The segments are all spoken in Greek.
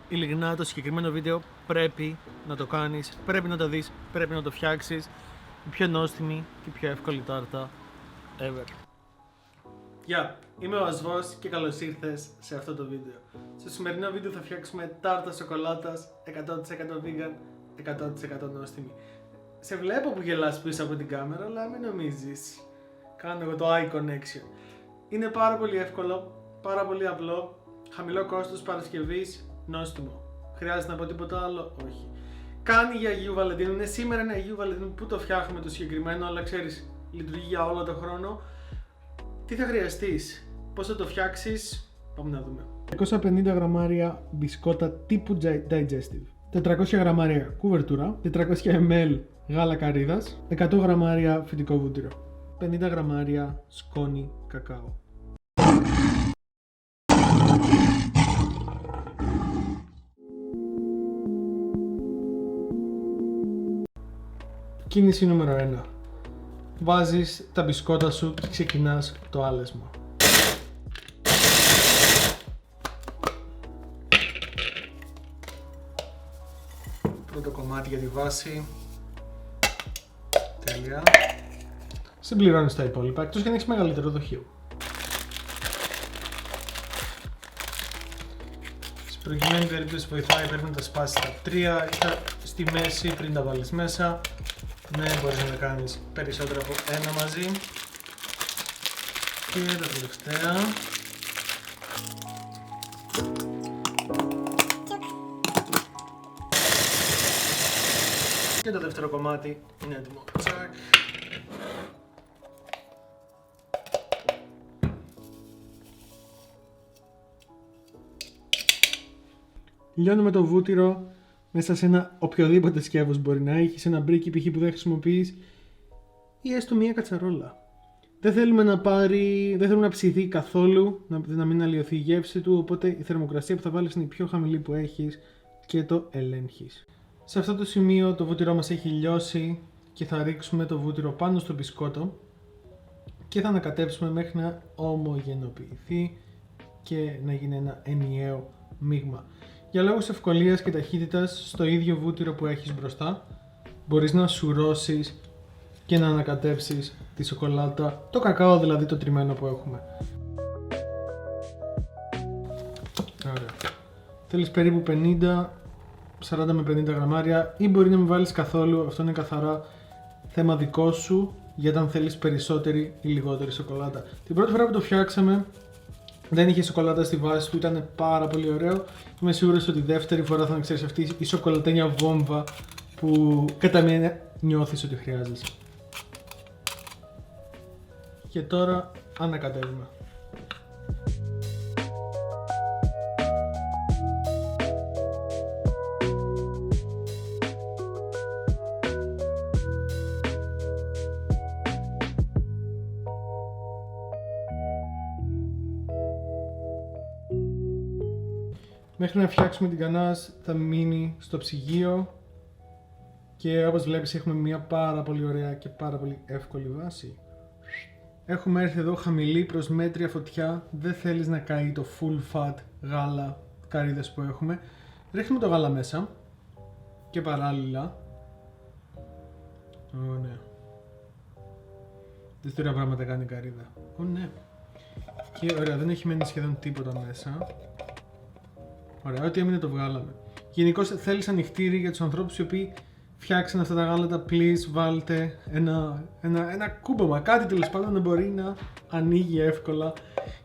Ειλικρινά το συγκεκριμένο βίντεο πρέπει να το κάνεις, πρέπει να το δεις, πρέπει να το φτιάξεις. Η πιο νόστιμη και η πιο εύκολη τάρτα ever. Γεια, είμαι ο Ασβός και καλώς ήρθες σε αυτό το βίντεο. Στο σημερινό βίντεο θα φτιάξουμε τάρτα σοκολάτας 100% vegan, 100% νόστιμη. Σε βλέπω που γελάς πίσω από την κάμερα, αλλά μην νομίζεις. Κάνω εγώ το eye connection. Είναι πάρα πολύ εύκολο, πάρα πολύ απλό, χαμηλό κόστος παρασκευής, νόστιμο. Χρειάζεται να πω τίποτα άλλο? Όχι. Κάνει για Αγίου Βαλεντίνου. Είναι σήμερα είναι Αγίου Βαλεντίνου που το φτιάχνουμε το συγκεκριμένο, αλλά ξέρεις, λειτουργεί για όλο τον χρόνο. Τι θα χρειαστείς, πώς θα το φτιάξεις, πάμε να δούμε. 250 γραμμάρια μπισκότα τύπου digestive, 400 γραμμάρια κουβερτούρα, 400 ml γάλα καρύδας, 100 γραμμάρια φυτικό βούτυρο, 50 γραμμάρια σκόνη κακάο. Κίνηση νούμερο 1. Βάζεις τα μπισκότα σου και ξεκινάς το άλεσμα. Πρώτο κομμάτι για τη βάση. Τέλεια. Συμπληρώνεις τα υπόλοιπα, εκτός και αν έχεις μεγαλύτερο δοχείο. Στην προκειμένη περίπτωση βοηθάει, πρέπει να τα σπάσεις στα 3 ή στη μέση πριν τα βάλεις μέσα. Ναι, μπορείς να κάνεις περισσότερα από ένα μαζί. Και τα τελευταία. Και το δεύτερο κομμάτι είναι έτοιμο. Τσακ. Λιώνουμε το βούτυρο μέσα σε ένα οποιοδήποτε σκεύος μπορεί να έχει, ένα μπρίκι π.χ. που δεν χρησιμοποιείς ή έστω μία κατσαρόλα. Δεν θέλουμε να ψηθεί καθόλου, να μην αλλοιωθεί η γεύση του, οπότε η θερμοκρασία που θα βάλεις είναι η πιο χαμηλή που έχεις και το ελέγχεις. Σε αυτό το σημείο το βούτυρό μας έχει λιώσει και θα ρίξουμε το βούτυρο πάνω στο μπισκότο και θα ανακατέψουμε μέχρι να ομογενοποιηθεί και να γίνει ένα ενιαίο μείγμα. Για λόγους ευκολίας και ταχύτητας, στο ίδιο βούτυρο που έχεις μπροστά μπορείς να σουρώσεις και να ανακατέψεις τη σοκολάτα, το κακάο δηλαδή το τριμμένο που έχουμε. Ωραία. Θέλεις περίπου 40 με 50 γραμμάρια ή μπορεί να μην βάλεις καθόλου, αυτό είναι καθαρά θέμα δικό σου για αν θέλεις περισσότερη ή λιγότερη σοκολάτα. Την πρώτη φορά που το φτιάξαμε δεν είχε σοκολάτα στη βάση του, ήταν πάρα πολύ ωραίο. Είμαι σίγουρος ότι δεύτερη φορά θα ξέρεις αυτή η σοκολατένια βόμβα που κατά μία νιώθεις ότι χρειάζεσαι. Και τώρα ανακατεύουμε. Μέχρι να φτιάξουμε την κανάς θα μείνει στο ψυγείο και όπως βλέπεις έχουμε μια πάρα πολύ ωραία και πάρα πολύ εύκολη βάση. Έχουμε έρθει εδώ χαμηλή προς μέτρια φωτιά, δεν θέλεις να καεί το full fat γάλα καρύδες που έχουμε. Ρίχνουμε το γάλα μέσα και παράλληλα, ναι, δεν ωραία πράγματα κάνει η καρύδα, ναι, και ωραία, δεν έχει μένει σχεδόν τίποτα μέσα. Ωραία, ό,τι έμεινε το βγάλαμε. Γενικώς θέλεις ανοιχτήρι για τους ανθρώπους οι οποίοι φτιάξαν αυτά τα γάλατα. Please βάλτε ένα κούμπομα, κάτι τέλος πάντων να μπορεί να ανοίγει εύκολα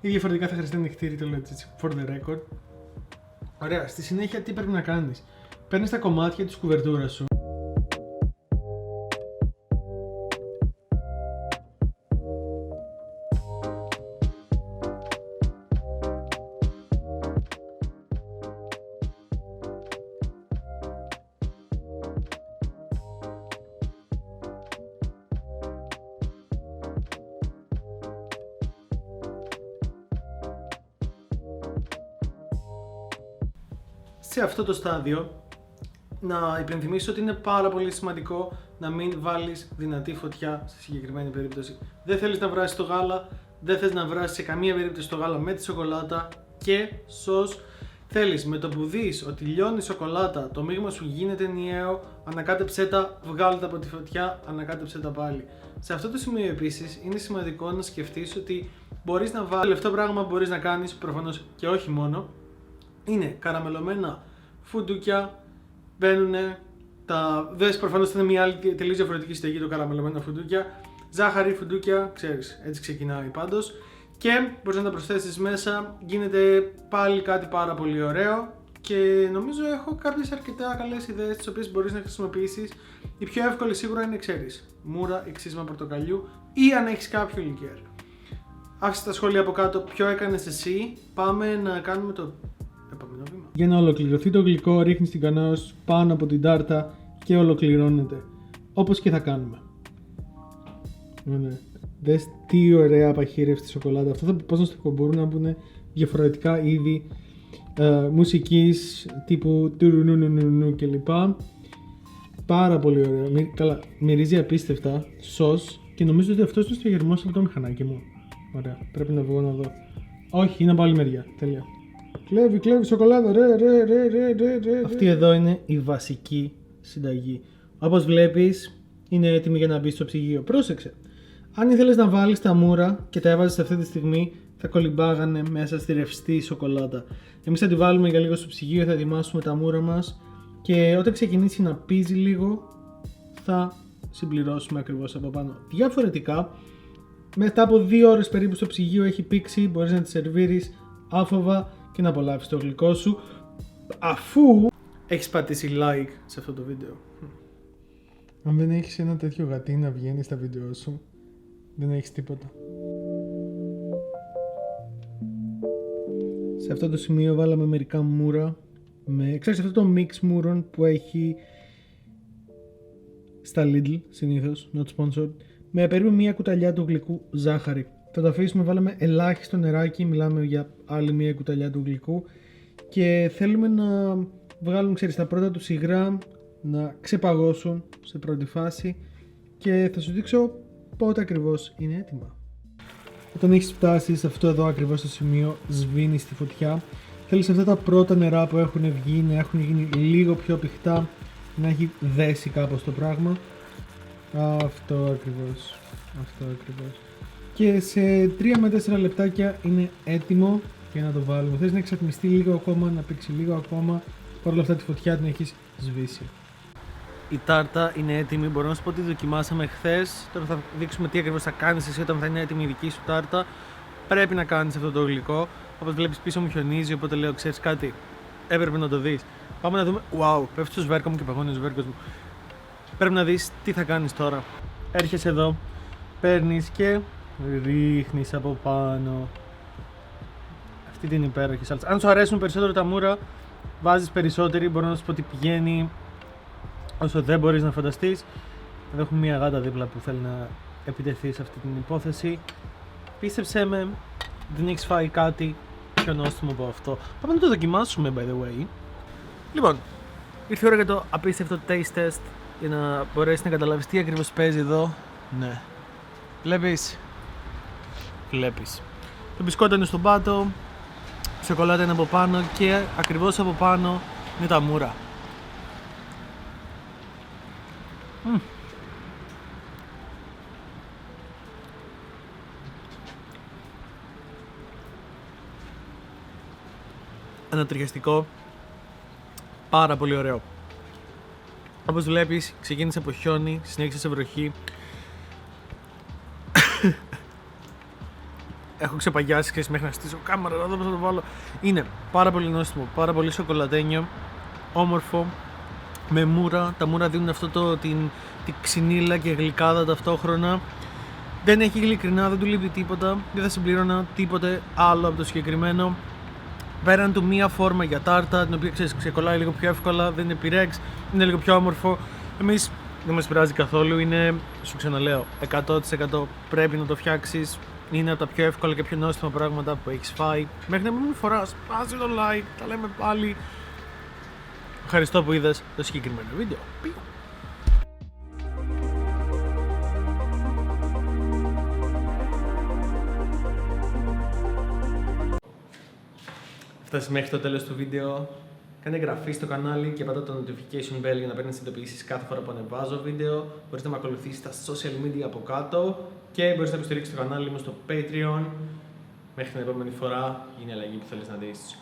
ή διαφορετικά θα χρειαστεί ανοιχτήρι, το λέω έτσι for the record. Ωραία, στη συνέχεια τι πρέπει να κάνεις? Παίρνεις τα κομμάτια της κουβερτούρας σου. Σε αυτό το στάδιο να υπενθυμίσω ότι είναι πάρα πολύ σημαντικό να μην βάλεις δυνατή φωτιά στη συγκεκριμένη περίπτωση. Δεν θέλεις να βράσεις το γάλα, δεν θες να βράσεις σε καμία περίπτωση το γάλα με τη σοκολάτα και σως Θέλεις με το που δεις ότι λιώνει η σοκολάτα, το μείγμα σου γίνεται ενιαίο, ανακάτεψέ τα, βγάλε τα από τη φωτιά, ανακάτεψέ τα πάλι. Σε αυτό το σημείο επίσης είναι σημαντικό να σκεφτείς ότι μπορείς να βάλεις, αυτό πράγμα μπορείς να κάνεις προφανώς και όχι μόνο, είναι καραμελωμένα φουντούκια, μπαίνουνε, δες προφανώς θα είναι μια άλλη τελείως διαφορετική συνταγή το καραμελωμένα φουντούκια, ζάχαρη, φουντούκια, ξέρεις, έτσι ξεκινάει πάντως. Και μπορείς να τα προσθέσεις μέσα, γίνεται πάλι κάτι πάρα πολύ ωραίο και νομίζω έχω κάποιες αρκετά καλές ιδέες τις οποίες μπορείς να χρησιμοποιήσεις. Η πιο εύκολη σίγουρα είναι, ξέρεις, μούρα ή ξύσμα πορτοκαλιού ή αν έχεις κάποιο λικέρ. Άφησε τα σχόλια από κάτω ποιο έκανες εσύ, πάμε να κάνουμε το επόμενο βήμα. Για να ολοκληρωθεί το γλυκό ρίχνεις την κανάο πάνω από την τάρτα και ολοκληρώνεται, όπως και θα κάνουμε. Δες τι ωραία παχύρευστη σοκολάτα. Αυτό θα πώς να στο πω, μπορούν να μπουν διαφορετικά είδη μουσικής τύπου τουρουνουνουνουνου κλπ. Πάρα πολύ ωραία. Καλά, μυρίζει απίστευτα. Σος και νομίζω ότι αυτός είναι στο γερμός από το μηχανάκι μου. Ωραία, πρέπει να βγω να δω. Όχι, είναι από άλλη μεριά. Τέλεια. Κλέβει σοκολάτα. Ρε. Αυτή εδώ είναι η βασική συνταγή. Όπως βλέπεις, είναι έτοιμη για να μπει στο ψυγείο. Πρόσεξε. Αν ήθελες να βάλεις τα μούρα και τα έβαζες αυτή τη στιγμή, θα κολυμπάγανε μέσα στη ρευστή σοκολάτα. Εμείς θα τη βάλουμε για λίγο στο ψυγείο, θα ετοιμάσουμε τα μούρα μας και όταν ξεκινήσει να πίζει λίγο, θα συμπληρώσουμε ακριβώς από πάνω. Διαφορετικά, μετά από 2 ώρες περίπου στο ψυγείο έχει πήξει, μπορείς να τη σερβίρεις άφοβα και να απολαύσεις το γλυκό σου, αφού έχεις πατήσει like σε αυτό το βίντεο. Αν δεν έχεις ένα τέτοιο γατί να βγαίνει στα βίντεο σου, δεν έχεις τίποτα. Σε αυτό το σημείο βάλαμε μερικά μούρα. Ξέρεις αυτό το mix μούρων που έχει στα Lidl συνήθως, not sponsored, με περίπου μία κουταλιά του γλυκού ζάχαρη. Θα το αφήσουμε, βάλαμε ελάχιστο νεράκι, μιλάμε για άλλη μία κουταλιά του γλυκού και θέλουμε να βγάλουμε, ξέρεις, τα πρώτα του υγρά να ξεπαγώσουν σε πρώτη φάση και θα σου δείξω πότε ακριβώς είναι έτοιμα. Όταν έχεις φτάσει σε αυτό εδώ ακριβώς το σημείο, σβήνεις τη φωτιά. Θέλεις αυτά τα πρώτα νερά που έχουν βγει να έχουν γίνει λίγο πιο πηχτά, να έχει δέσει κάπως το πράγμα. Αυτό ακριβώς. Και σε 3 με 4 λεπτάκια είναι έτοιμο για να το βάλουμε. Θες να εξατμιστεί λίγο ακόμα, να πήξει λίγο ακόμα. Παρ' όλα αυτά τη φωτιά την έχεις σβήσει. Η τάρτα είναι έτοιμη, μπορώ να σου πω ότι δοκιμάσαμε χθες. Τώρα θα δείξουμε τι ακριβώς θα κάνεις εσύ όταν θα είναι έτοιμη η δική σου τάρτα. Πρέπει να κάνεις αυτό το γλυκό. Όπως βλέπεις πίσω μου χιονίζει, οπότε λέω, ξέρεις κάτι, έπρεπε να το δεις. Πάμε να δούμε. Wow, πέφτει στο σβέρκο μου και παγώνει ο σβέρκος μου. Πρέπει να δεις τι θα κάνεις τώρα. Έρχεσαι εδώ, παίρνεις και ρίχνεις από πάνω αυτή την υπέροχη σάλτσα. Αν σου αρέσουν περισσότερο τα μούρα, βάζεις περισσότερη. Μπορώ να σου πω ότι πηγαίνει όσο δεν μπορείς να φανταστείς. Εδώ έχουμε μια γάτα δίπλα που θέλει να επιτεθεί σε αυτή την υπόθεση. Πίστεψέ με, δεν έχεις φάει κάτι πιο νόστιμο από αυτό. Πάμε να το δοκιμάσουμε, by the way. Λοιπόν, ήρθε η ώρα για το απίστευτο taste test για να μπορέσεις να καταλάβεις τι ακριβώς παίζει εδώ. Ναι. Βλέπεις. Το μπισκότο είναι στον πάτο, η σοκολάτα είναι από πάνω και ακριβώς από πάνω είναι τα μούρα. Ανατριχιαστικό, πάρα πολύ ωραίο. Όπως βλέπεις, ξεκίνησε από χιόνι, συνέχισε σε βροχή. Έχω ξεπαγιάσει και μέχρι να στήσω κάμερα, να δω πώς θα το βάλω. Είναι πάρα πολύ νόστιμο, πάρα πολύ σοκολατένιο, όμορφο, με μούρα. Τα μούρα δίνουν αυτό την ξυνήλα και γλυκάδα ταυτόχρονα. Δεν έχει ειλικρινά, δεν του λείπει τίποτα, δεν θα συμπλήρωνα τίποτε άλλο από το συγκεκριμένο. Πέραν του μία φόρμα για τάρτα, την οποία ξεκολλάει λίγο πιο εύκολα, δεν είναι πυρέξ, είναι λίγο πιο όμορφο. Εμείς δεν μας πειράζει καθόλου, είναι, σου ξαναλέω, 100% πρέπει να το φτιάξεις. Είναι από τα πιο εύκολα και πιο νόστιμα πράγματα που έχεις φάει. Μέχρι να μην φοράς, σπάσε το like, τα λέμε πάλι. Ευχαριστώ που είδες το συγκεκριμένο βίντεο. φτάσει μέχρι το τέλος του βίντεο, κάνε εγγραφή στο κανάλι και πατά το notification bell για να παίρνεις ειδοποιήσεις κάθε φορά που ανεβάζω βίντεο. Μπορείς να με ακολουθήσεις στα social media από κάτω και μπορείς να υποστηρίξεις το κανάλι μου στο Patreon. Μέχρι την επόμενη φορά, είναι η αλλαγή που θέλεις να δεις.